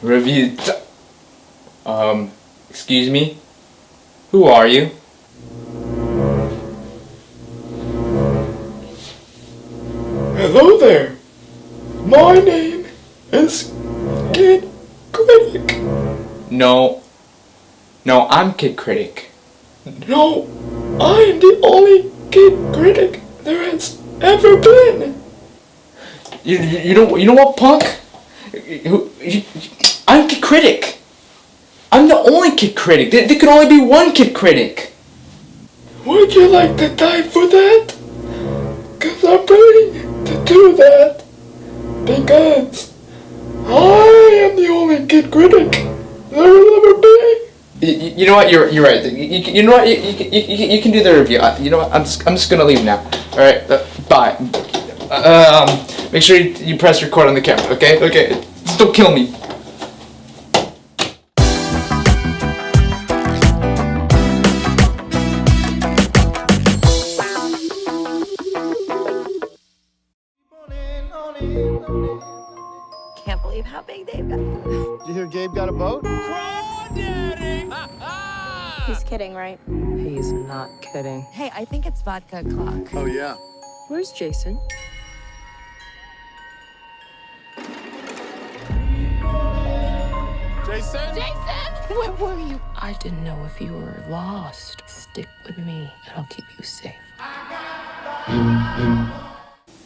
Review time. Excuse me? Who are you? Hello there. My name is Kid Critic. No, I'm Kid Critic. No, I am the only Kid Critic there has ever been. You know what, punk? I'm Kid Critic. I'm the only Kid Critic. There could only be one Kid Critic. Would you like to die for that? Cause I'm ready to do that. Because I am the only Kid Critic there will ever be. You know what? You're right. You know what? You can do the review. You know what? I'm just gonna leave now. All right. Bye. Make sure you press record on the camera. Okay. Okay. Just don't kill me. Can't believe how big they've got. Did you hear Gabe got a boat? He's kidding, right? He's not kidding. Hey, I think it's vodka o'clock. Oh, yeah. Where's Jason? Jason? Where were you? I didn't know if you were lost. Stick with me, and I'll keep you safe.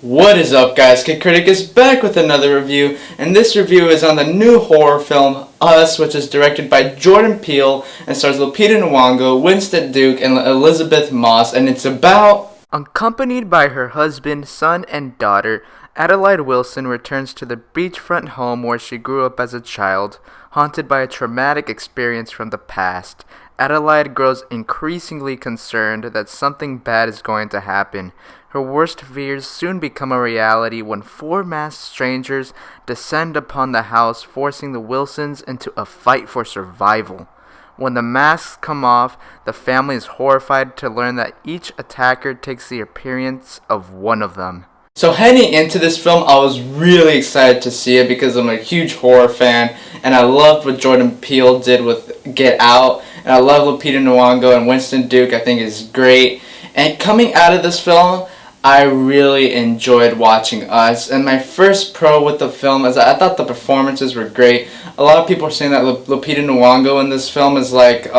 What is up, guys? Kid Critic is back with another review, and this review is on the new horror film Us, which is directed by Jordan Peele and stars Lupita Nyong'o, Winston Duke, and Elizabeth Moss, and it's about... Accompanied by her husband, son, and daughter, Adelaide Wilson returns to the beachfront home where she grew up as a child. Haunted by a traumatic experience from the past, Adelaide grows increasingly concerned that something bad is going to happen. Her worst fears soon become a reality when four masked strangers descend upon the house, forcing the Wilsons into a fight for survival. When the masks come off, the family is horrified to learn that each attacker takes the appearance of one of them. So heading into this film, I was really excited to see it because I'm a huge horror fan, and I loved what Jordan Peele did with Get Out, and I love Lupita Nyong'o and Winston Duke. I think is great. And coming out of this film, I really enjoyed watching Us, and my first pro with the film is I thought the performances were great. A lot of people are saying that Lupita Nyong'o in this film is like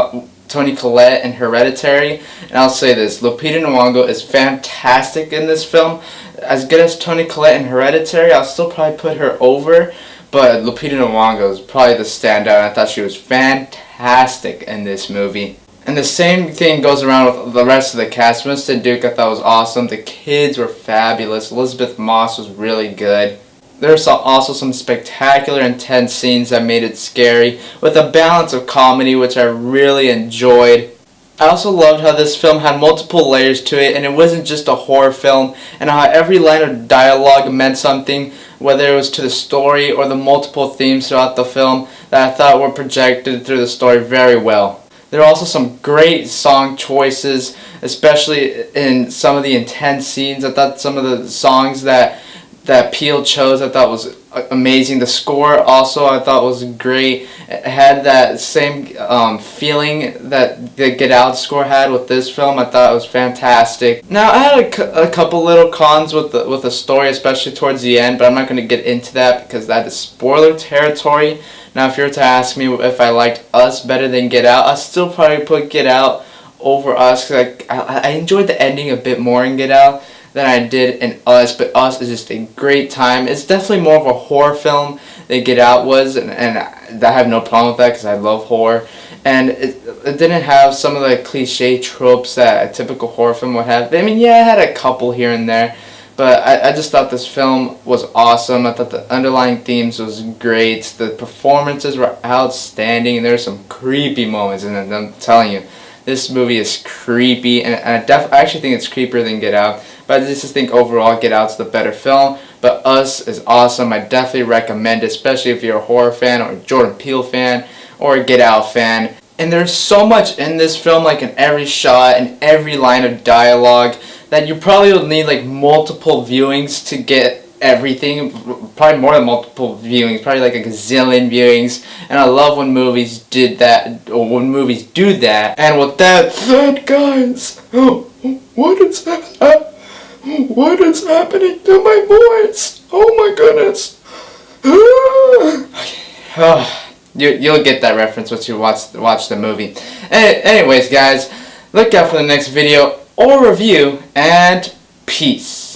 Toni Collette in Hereditary, and I'll say this, Lupita Nyong'o is fantastic in this film. As good as Toni Collette in Hereditary, I'll still probably put her over, but Lupita Nyong'o is probably the standout. I thought she was fantastic in this movie. And the same thing goes around with the rest of the cast. Winston Duke I thought was awesome. The kids were fabulous. Elizabeth Moss was really good. There were also some spectacular, intense scenes that made it scary, with a balance of comedy which I really enjoyed. I also loved how this film had multiple layers to it, and it wasn't just a horror film, and how every line of dialogue meant something, whether it was to the story or the multiple themes throughout the film that I thought were projected through the story very well. There are also some great song choices, especially in some of the intense scenes. I thought some of the songs that Peele chose I thought was amazing. The score also I thought was great. It had that same feeling that the Get Out score had with this film. I thought it was fantastic. Now I had a couple little cons with the story, especially towards the end, but I'm not going to get into that because that is spoiler territory. Now if you were to ask me if I liked Us better than Get Out, I'd still probably put Get Out over Us, because I enjoyed the ending a bit more in Get Out than I did in Us, but Us is just a great time. It's definitely more of a horror film than Get Out was, and I have no problem with that because I love horror. And it didn't have some of the cliche tropes that a typical horror film would have. I mean, yeah, it had a couple here and there, but I just thought this film was awesome. I thought the underlying themes was great. The performances were outstanding. There were some creepy moments, and I'm telling you, this movie is creepy, and I actually think it's creepier than Get Out. But I just think overall Get Out's the better film. But Us is awesome. I definitely recommend it, especially if you're a horror fan or a Jordan Peele fan or a Get Out fan. And there's so much in this film, like in every shot and every line of dialogue, that you probably will need like multiple viewings to get everything, probably more than multiple viewings, probably like a gazillion viewings, and I love when movies did that, or when movies do that. And with that said, guys, what is happening to my voice? Oh my goodness. You'll get that reference once you watch the movie. Anyways, guys, look out for the next video or review, and peace.